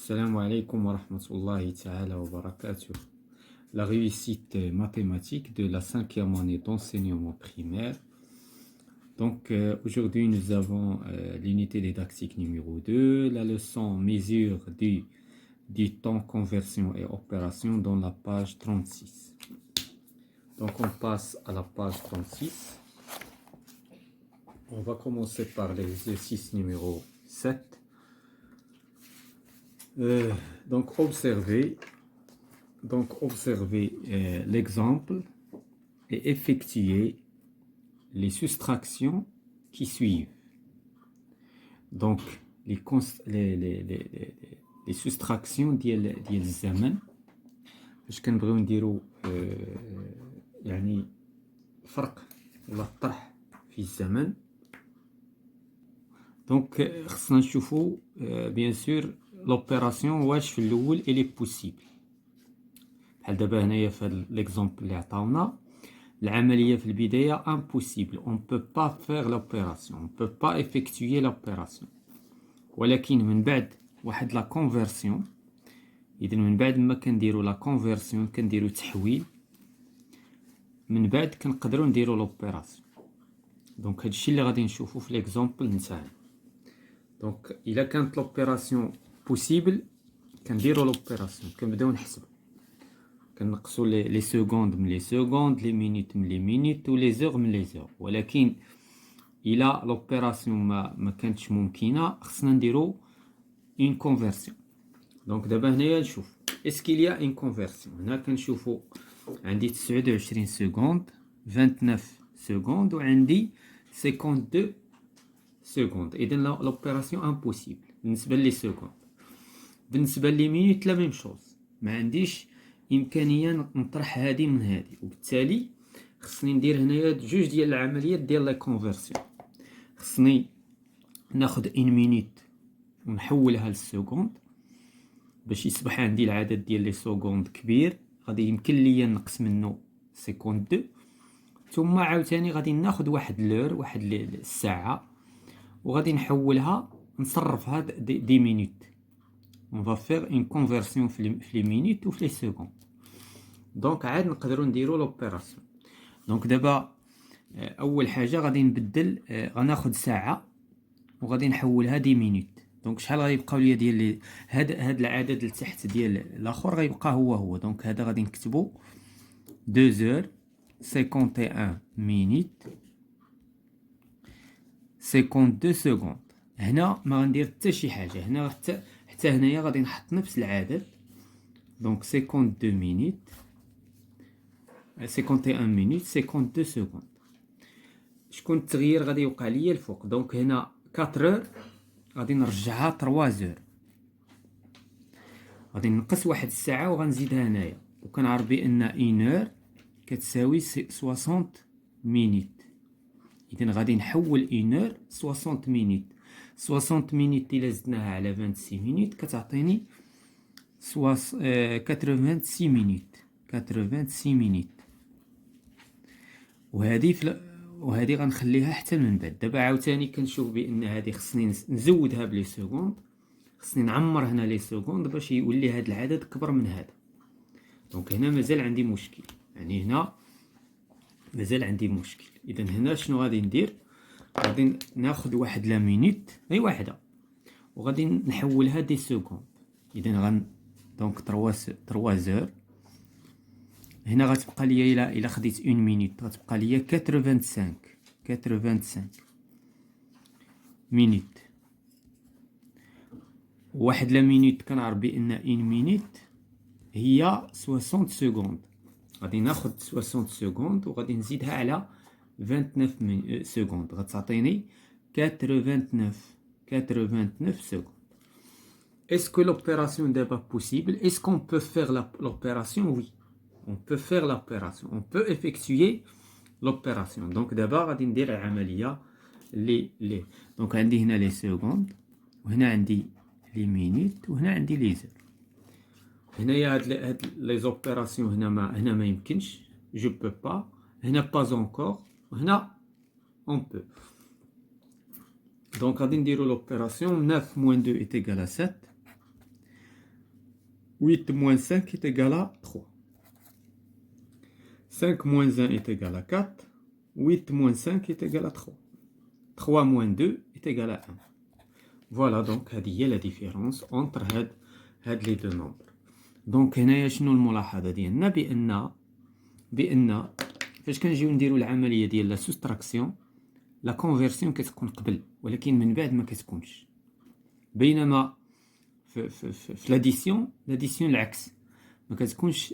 Assalamu alaikum wa rahmatullahi ta'ala wa barakatuh. La réussite mathématique de la cinquième année d'enseignement primaire. Aujourd'hui, nous avons l'unité didactique numéro 2, la leçon mesure du temps, conversion et opération dans la page 36. Donc, on passe à la page 36. On va commencer par l'exercice numéro 7. Observez l'exemple et effectuez les soustractions qui suivent. Donc, les soustractions ديال الزمن باش كنبغيو نديرو يعني فرق ولا الطرح في الزمن. دونك خصنا نشوفو بيان سور لوبيراسيون واش في الاول الي بوسيبل. بحال دابا هنايا في هاد ليكزامبل اللي عطاونا العمليه في البدايه امبوسيبل، اون بو با فير لوبيراسيون، اون بو با افيكتوي لوبيراسيون. ولكن من بعد واحد لا كونفرسيون، اذا من بعد ما كنديرو لا كونفرسيون كنديرو تحويل، من بعد كنقدروا نديرو لوبيراسيون. دونك هادشي اللي غادي نشوفو في ليكزامبل نتاعنا. دونك الا كانت لوبيراسيون بوسيبل كنديرو لوبيراسيون، كنبداو نحسبو، كنقصوا لي سكوند من لي سكوند، لي مينوت من لي مينوت و لي زور من لي زور. ولكن الا لوبيراسيون ما كانتش ممكنه خصنا نديرو اون كونفرسيون. دونك دابا هنايا نشوف اسكيليا اون كونفرسيون. هنا كنشوفو عندي 29 سكوند، 29 سكوند، وعندي 52 سكوند. اذا لوبيراسيون امبوسيبل بالنسبه لي سكوند. بالنسبه لي مينوت لا ميم شوز، ما عنديش امكانيه نطرح هذه من هذه، وبالتالي خصني ندير هنايا جوج ديال العمليات ديال لا كونفرسيون. خصني ناخذ ان مينوت ونحولها للسكوند باش يصبح عندي العدد ديال لي سكوند كبير، غادي يمكن ليا نقص منه سيكوند 2. ثم عاوتاني غادي ناخذ واحد لور، واحد الساعه، وغادي نحولها نصرفها دي مينوت. on va faire une conversion في les minutes و في les secondes. دونك عاد نقدروا نديروا لوبيراسيون. دونك دابا اول حاجه غادي نبدل، غناخذ ساعه وغادي نحولها دي مينوت. دونك شحال غيبقاو ليا ديال هاد العدد لتحت ديال الاخر غيبقى هو. دونك هذا غادي نكتبو 2h51 minutes 52 سكوند. هنا ما غندير حتى شي حاجه، هنا حتى هنايا غادي نحط نفس العدد. دونك 52 مينوت 51 مينوت 52 سكوند. شكون التغيير غادي يوقع ليا الفوق؟ دونك هنا 4 غادي نرجعها 3 غادي نقص واحد الساعه وغنزيدها هنايا، وكنعرف بان 1 كتساوي 60 مينوت. اذا غادي نحول 1 60 مينوت. 60 مينوت الا زدناها على 26 مينوت كتعطيني 86 مينوت. 86 مينوت. وهذه غنخليها حتى من بعد. دابا عاوتاني كنشوف بان هذه خصني نزودها بلي سكوند، خصني نعمر هنا لي سكوند باش يولي هذا العدد كبر من هذا. دونك هنا مازال عندي مشكل، يعني هنا مازال عندي مشكل. اذا هنا شنو غادي ندير؟ غادي ناخذ واحد لا مينوت غير واحده وغادي نحولها دي سكوند. اذا دونك 3 زور. هنا غتبقى ليا الا خديت 1 مينوت غتبقى ليا 85 مينوت. واحد لا مينوت كنعرف بان 1 مينوت هي 60 سكوند. غادي ناخذ 60 سكوند وغادي نزيدها على 29 سكوند، غتعطيني 89 سكوند. Est-ce que l'opération d'abord possible? Est-ce qu'on peut faire l'opération? Oui, on peut faire l'opération. On peut effectuer l'opération. Donc d'abord غادي ندير العمليه لي دونك عندي هنا لي سكوند، وهنا عندي لي مينوت، وهنا عندي لي زور. هنايا هاد لي زوبيراسيون هنا ما يمكنش، جو بو با. هنا با انكور، وهنا اون بو. دونك غادي نديرو لوبيراسيون 9 - 2 est égal à 7. 8 moins 5 est égal à 3. 5 moins 1 est égal à 4. 8 moins 5 est égal à 3. 3 moins 2 est égal à 1. Voilà, donc هذه هي la différence entre هاد les deux nombres. Donc هنايا شنو الملاحظة ديالنا؟ بأن فاش كنجيو نديرو العملية ديال لا سوستراكسيون، لا كونفيرسيون كتكون قبل ولكن من بعد ما كتكونش. بينما في لاديسيون العكس، ما كتكونش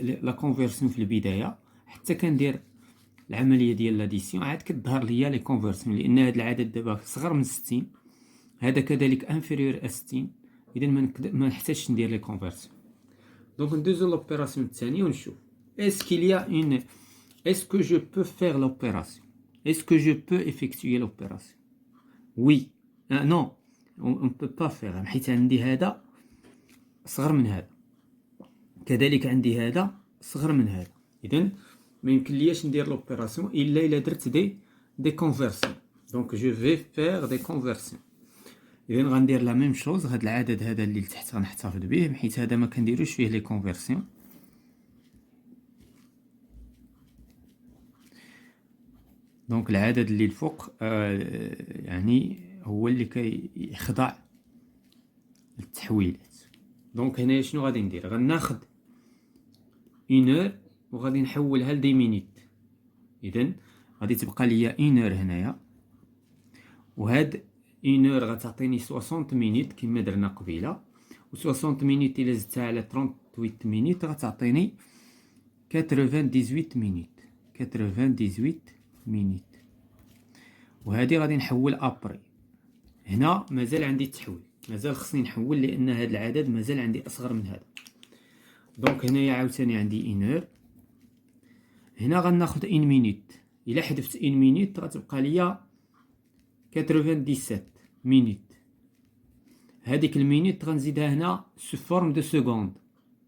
لا كونفيرسيون في البداية. حتى كندير العملية ديال لاديسيون عاد كتظهر ليا لي كونفيرسيون، لأن هاد العدد دابا صغر من 60، هذا كذلك انفيريور ا 60، إذا ما نحتاجش ندير لي كونفيرسيون. دونك ندوزو لوبيراسيون الثانية ونشوف est-ce qu'il y a une est-ce que je peux faire l'opération, est-ce que je peux effectuer l'opération. Oui, non, on ne peut pas faire حيت عندي هذا صغر من هذا، كذلك عندي هذا صغر من هذا، إذن ما يمكن لياش ندير لوبيراسيون إلا درت دي كونفيرسيون. دونك جو في فير دي كونفيرسيون. إذن غندير لا ميم شوز، هاد العدد هذا اللي لتحت غنحتفظ به حيت هذا ما كنديروش فيه لي كونفيرسيون. دونك العدد اللي الفوق يعني هو اللي كيخضع للتحويلات. دونك هنايا شنو غادي ندير؟ غناخد اون اور وغادي نحولها لدي مينيت. اذا غادي تبقى ليا اون اور هنايا، وهاد اون اور غتعطيني 60 مينيت كما درنا قبيله، و 60 مينيت الا زدتها على 38 مينيت غتعطيني 98 مينيت. 98 مينيت. وهذه غادي نحول ابري. هنا مازال عندي التحويل، مازال خصني نحول لان هذا العدد مازال عندي اصغر من هذا. دونك هنايا عاوتاني عندي انور، هنا غناخد ان مينيت. الا حذفت ان مينيت غتبقى ليا 97 مينيت. هذيك المينيت غنزيدها هنا سو فورم دو سكوند،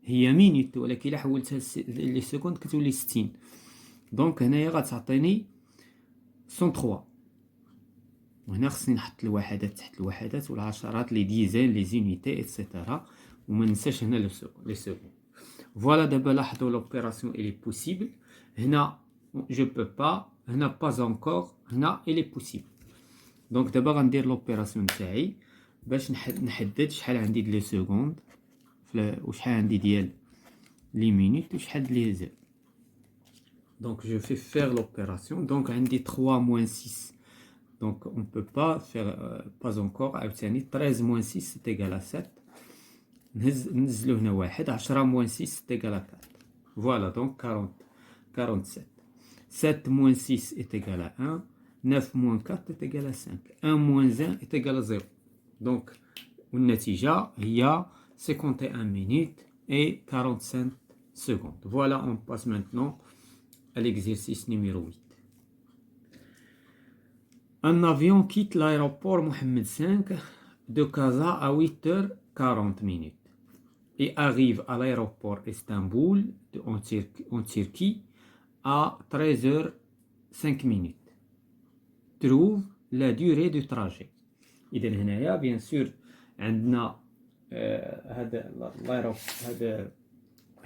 هي مينيت ولكن الا حولتها لي سكوند كتولي 60. دونك هنايا غتعطيني 103. وهنا خصني نحط الوحدات تحت الوحدات والعشرات، لي ديزين لي زونيتي ايتترا، وما ننساش هنا لي سكوند. فوالا دابا لاحظوا لوبيراسيون الي بوسيبل. هنا جو بو با، هنا با انكور، هنا الي بوسيبل. دونك دابا غندير لوبيراسيون تاعي باش نحدد شحال عندي ديال لي سكوند وشحال عندي ديال لي مينيت وشحال لي زيرو. Donc je fais faire l'opération. Donc عندي 3 moins 6. Donc on ne peut pas faire pas encore. عاوتاني 13 moins 6 c'est égal à 7. ننزلو هنا واحد. 10 moins 6 c'est égal à 4. Voilà donc 47. 7 moins 6 est égal à 1. 9 moins 4 est égal à 5. 1 moins 1 est égal à 0. Donc والنتيجة هي 51 minutes et 45 secondes. Voilà, on passe maintenant à l'exercice numéro 8. Un avion quitte l'aéroport Mohamed V de Casa à 8h40 et arrive à l'aéroport Istanbul en Turquie à 13h05. Trouve la durée du trajet. إذا هنايا bien sûr عندنا هذا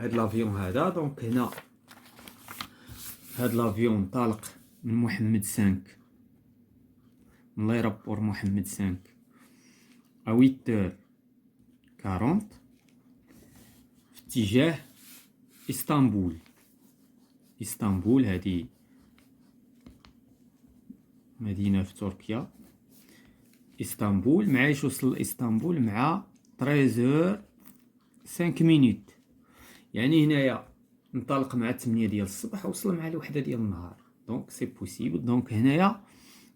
الافيون هذا. دونك هنا هاد لافيون انطلق من محمد 5 من لايرابور محمد 5 à 8h40 في اتجاه اسطنبول. اسطنبول هذه مدينة في تركيا. اسطنبول معايش وصل لاسطنبول مع 13h05. يعني هنايا انطلق مع 8 ديال الصباح وصل مع الوحدة ديال النهار. دونك سي بوسيبل. دونك هنايا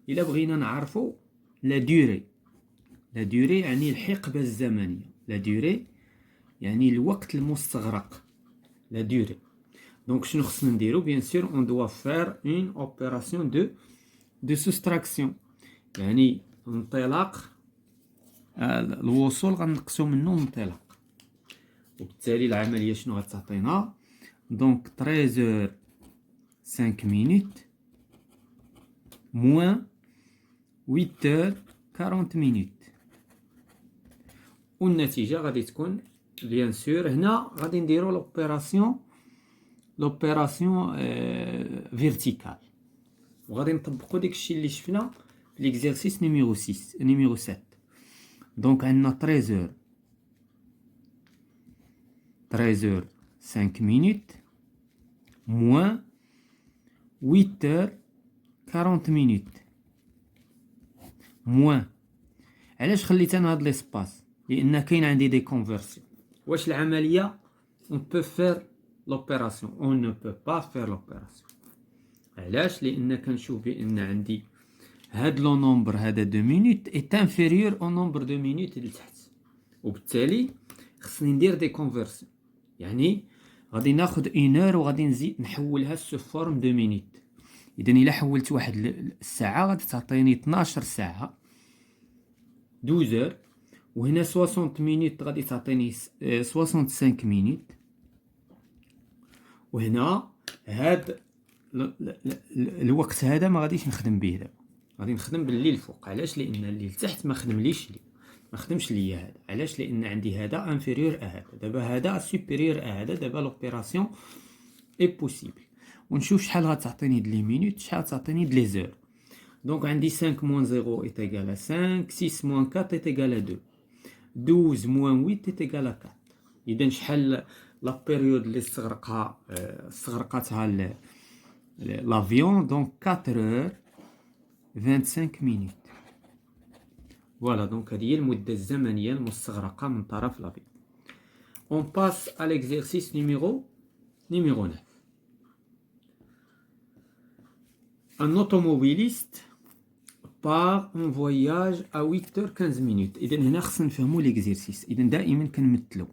الا بغينا نعرفو لا دوري، لا دوري يعني الحقبة الزمنية، لا دوري يعني الوقت المستغرق، لا دوري. دونك شنو خصنا نديرو؟ بيان سور اون دوا فير اون اوبيراسيون دو سوستراكسيون، يعني انطلاق الوصول غنقصو منه انطلاق، وبالتالي العملية شنو غتعطينا؟ دونك 13h05 moins 8h40. والنتيجة غادي تكون بيان سور هنا غادي نديرو لوبيراسيون فيرتيكال، وغادي نطبقو داكشي اللي شفنا في ليكزيرسيس نيميرو 7. دونك عندنا 13 5 minutes moins 8 h 40 minutes moins. علاش خليت انا هاد ليسباس؟ لان كاين عندي دي كونفرسيون. واش العمليه on peut faire l'opération on ne peut pas faire l'opération. علاش؟ لان كنشوف بان عندي هاد لو نومبر هذا 2 مينوت est inférieur au nombre de minutes اللي تحت، وبالتالي خصني ندير دي كونفرسيون. يعني غادي ناخد 1 اور وغادي نزيد نحولها سو فورم 2 مينوت. اذا الا حولت واحد الساعه غادي تعطيني 12 ساعه 12 اور، وهنا 60 مينوت غادي تعطيني 65 مينوت، وهنا هاد الوقت هذا ما غاديش نخدم به دابا، غادي نخدم باللي الفوق. علاش؟ لان اللي لتحت ما خدمليش لي، ما خدمش ليا هذا. علاش؟ لان عندي هذا انفيريور ا هذا، دابا هذا سوبيريور ا هذا. دابا لوبيراسيون اي بوسيبل. ونشوف شحال غتعطيني د لي مينوت، شحال تعطيني د لي زور. دونك عندي 5 موان 0 est égal à 5، 6 موان 4 est égal à 2، 12 موان 8 est égal à 4. اذا شحال لا بيريود اللي استغرقتها لافيون؟ دونك 4 اور 25 مينوت. فوالا، دونك هذه هي المده الزمنيه المستغرقه من طرف لافيون. On passe à l'exercice numéro 9. Un automobiliste part en voyage à 8h15 minutes. إذا هنا خصنا نفهمو ليكزيرسيس. إذا دائما كنمثلو.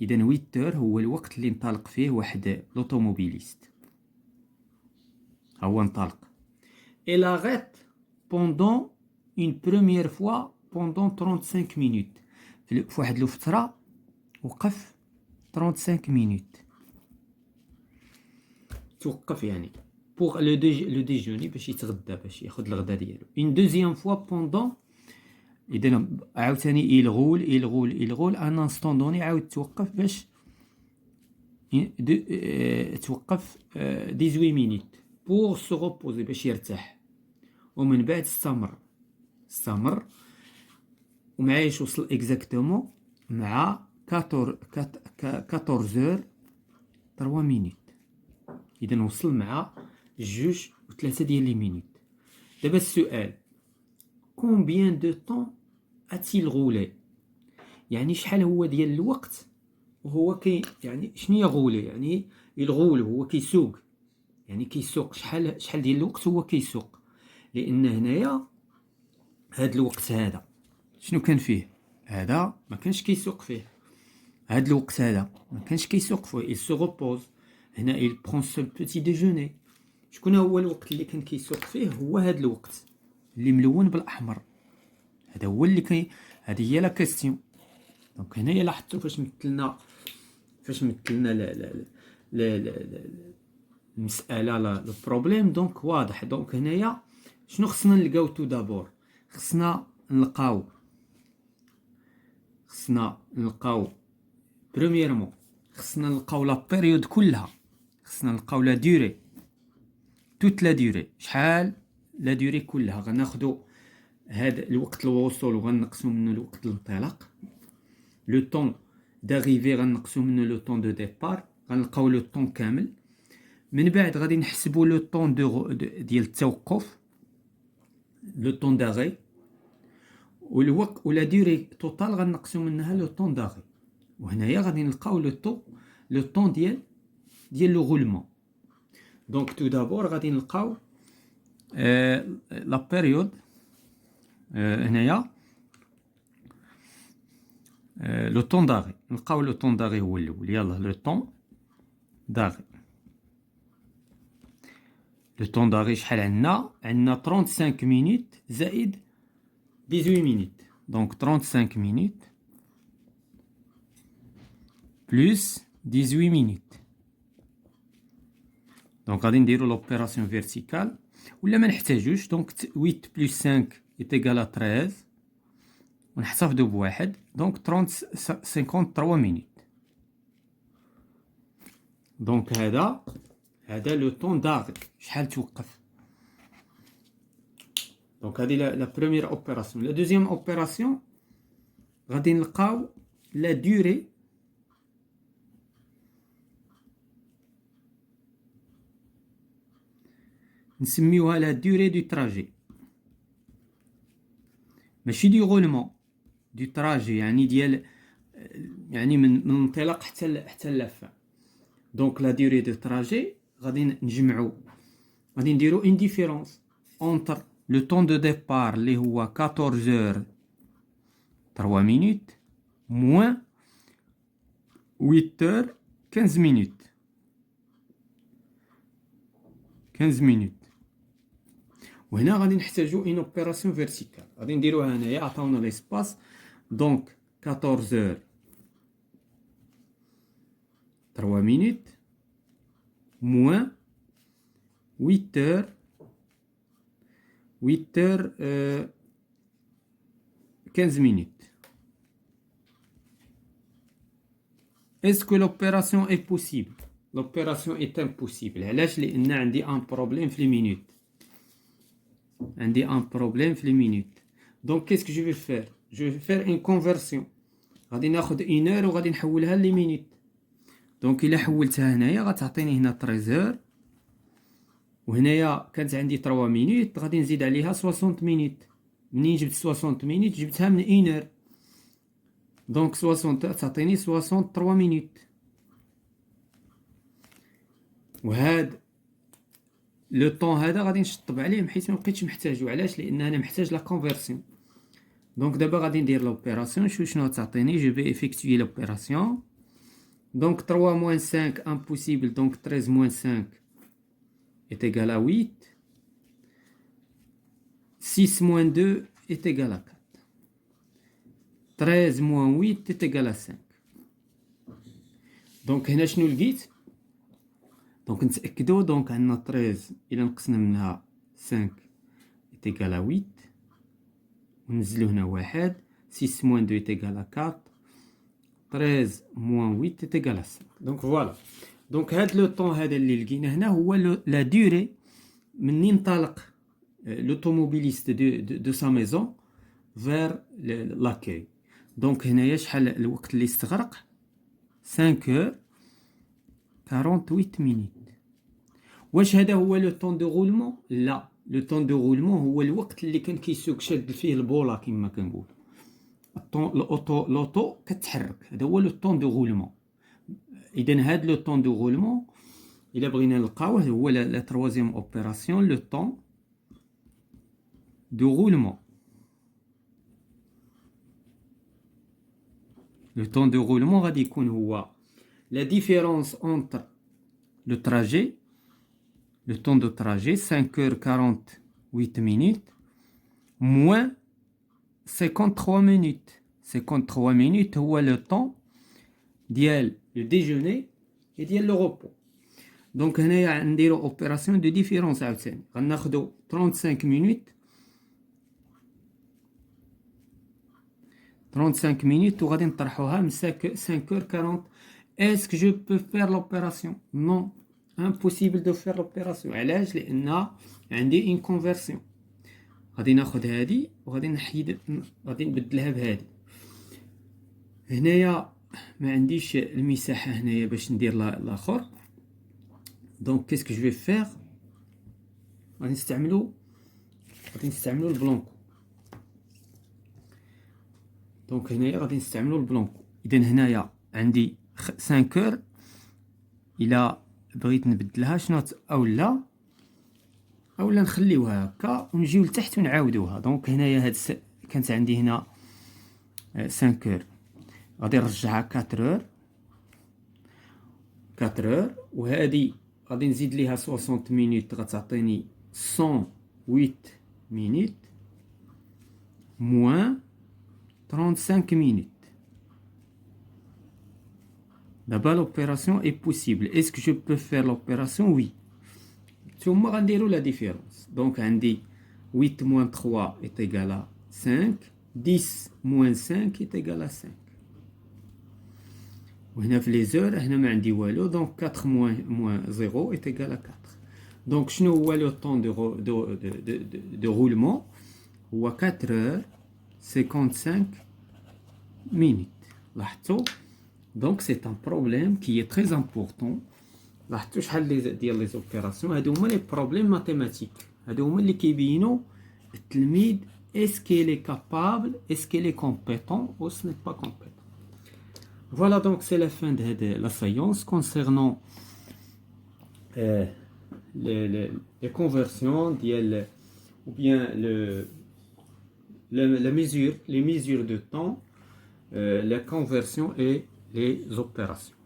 إذا 8h هو الوقت اللي انطلق فيه واحد لوطوموبيليست. هو انطلق. Il arrête pendant une première fois pendant 35 minutes. في واحد الفترة وقف 35 minutes. توقف يعني pour le déjeuner باش يتغدى، باش ياخد الغدا ديالو. une deuxième fois pendant، إذا عاوتاني il roule un instant donné عاود توقف باش توقف 18 minutes pour se reposer باش يرتاح. ومن بعد استمر ومعايش وصل اكزاكتومون مع 14 heures 3 minutes. إذا وصل مع 2 ديال لي مينوت. دابا السؤال، كومبيان دو طون اتيل غولي؟ يعني شحال هو ديال الوقت وهو يعني شنو هي غولي؟ يعني الغول هو كيسوق، يعني كيسوق شحال ديال الوقت هو كيسوق. لان هنايا هاد الوقت هذا شنو كان فيه؟ هذا ما كانش كيسوق فيه. هاد الوقت هذا ما كانش كيسوق فيه. il se repose. هنا il prend son petit déjeuner. شكون هو الوقت اللي كان كيسوق فيه؟ هو هاد الوقت اللي ملون بالاحمر. هذا هو اللي هذه هي لا كاستيون. دونك هنايا لاحظتوا فاش مثلنا المساله لو بروبليم. دونك واضح. دونك هنايا شنو خصنا نلقاو؟ تو دابور خصنا نلقاو بريميرمون خصنا نلقاو لا بيريود كلها، خصنا نلقاو لا دوري، توت لا دوري. شحال لا دوري كلها؟ غناخدو هذا الوقت الوصول وغنقسو منه الوقت الانطلاق. لو طون داريفي غنقسو منه لو طون دو ديبار، غنلقاو لو طون كامل. من بعد غادي نحسبو لو طون ديال التوقف، لو طون داغي، والوقت ولا دوري توتال غنقسو منها لو طون داغي. وهنايا غادي نلقاو لو طون ديال لو غولمون. دونك تو دابور غادي نلقاو لا بيريود. هنايا لو طون داغي، نلقاو لو طون داغي هو الاول. يلاه لو طون داغي. لو طون داغي شحال عندنا 35 مينوت زائد 18 مينوت. دونك 35 مينوت بلس 18 مينوت. دونك غادي نديرو لوبيراسيون فيرتيكال ولا ما نحتاجوش. دونك 8 بلس 5 يتيغال 13 ونحتفظوا بواحد. دونك 53 مينوت. دونك هذا لو طون داغي شحال توقف. دونك هذه لا بروميير اوبيراسيون. لا دوزيام اوبيراسيون غادي نلقاو لا دوري نسميوها لا دوري دو تراجي، ماشي دي غولمون، دو تراجي يعني ديال يعني من الانطلاق حتى اللفه. دونك لا دوري دو تراجي غادي نجمعو، غادي نديرو اون ديفيرونس اونتر لو طون دو ديبار اللي هو 14 3 مينوت موان 8 15 مينوت 15 مينوت. وهنا غادي نحتاجو اون اوبيراسيون فيرتيكال، غادي نديروها هنايا. عطاونا ليسباس دونك 14 3 مينوت موان 8 15 مينوت. Est-ce que l'opération est possible? L'opération est impossible. علاش؟ لأن عندي un problème في les minutes. عندي un problème في les minutes. Donc qu'est-ce que je vais faire? Je vais faire une conversion. غادي ناخد 1 heure وغادي نحولها ل minutes. دونك إلا حولتها هنايا غتعطيني هنا 13 heures، وهنايا كانت عندي 3 مينوت، غادي نزيد عليها 60 مينوت. منين جبت 60 مينوت؟ جبتها من 1 heure. دونك 60 تعطيني 63 مينوت. وهاد لو طون هذا غادي نشطب عليه حيت ما بقيتش محتاجو. علاش؟ لان انا محتاج لا كونفرسيون. دونك دابا غادي ندير لوبيراسيون. شنو تعطيني؟ جو في افيكتوي لوبيراسيون. دونك 3 موان 5 امبوسيبل، دونك 13 موان 5 est égal à 8. 6 moins 2 est égal à 4. 13 moins 8 est égal à 5. دونك هنا شنو لقيت؟ دونك نتأكدو. دونك عندنا 13 إلا نقصنا منها 5 est égal à 8. ونزلو هنا 1. 6 moins 2 est égal à 4. 13 moins 8 est égal à 5. دونك فوالا. دونك هاد لو طون هذا اللي لقينا هنا هو لا دوري منين انطلق لوطوموبيليست دو سا ميزون فير لاكاي. دونك هنايا شحال الوقت اللي استغرق؟ 5 heures 48 minutes. واش هذا هو لو طون دو غولمون؟ لا، لو طون دو غولمون هو الوقت اللي كان كيسوق شاد فيه البولا كما كنقول. لوطو كتحرك، هذا هو لو طون دو غولمون. اذا هاد لو طون دو غولمون الا بغينا نلقاوه هو لا تروازيام اوبيراسيون لو طون دو غولمون. لو طون دو غولمون غادي يكون هو لا ديفيرونس اونتر لو تراجي، لو طون دو تراجي 5 heures 48 minutes موان 53 minutes. 53 minutes هو لو طون ديال لو ديجوني et ديال لو روبو. دونك هنايا نديرو اوبيراسيون دو ديفيرونس عاوتاني. غناخدو 35 minutes 35 minutes وغادي نطرحوها من 5 heures 40. Est-ce que je peux faire l'opération? Non, impossible de faire l'opération. علاش؟ لان عندي une conversion. غادي ناخد هادي وغادي نحيد، غادي نبدلها بهادي. هنايا ما عنديش المساحه هنايا باش ندير الاخر. دونك كيس كو جو في فير؟ غادي نستعملو البلونكو. دونك هنايا غادي نستعملو البلونكو. اذا هنايا عندي 5 heures. الا بغيت نبدلها شنو اولا نخليوها هكا ونجيو لتحت ونعاودوها. دونك هنايا هاد كانت عندي هنا 5 heures، غادي نرجعها 4 heures وهادي غادي نزيد ليها 60 minutes غتعطيني 108 minutes moins 35 minutes. D'abord l'opération est possible. Est-ce que je peux faire l'opération? Oui. ثم غنديرو la différence. Donc عندي 8 moins 3 est égal à 5. 10 moins 5 est égal à 5. وهنا في لي زور هنا ما عندي والو دونك 4 moins 0 est égal à 4. دونك شنو هو لو طون دو رولمون؟ هو 4 heures 55 minutes. لاحظتوا؟ دونك سي ان بروبليم كي est très important. لاحظتوا شحال ديال لي زوبيراسيون هادو هما لي بروبليم ماتيماتيك، هادو هما اللي كيبينوا التلميذ اسكي لي كابابل، اسكي لي كومبيتون ou ce n'est pas compétent. Voilà, donc c'est la fin de la séance concernant les conversions ou bien les mesures de temps, la conversion et les opérations.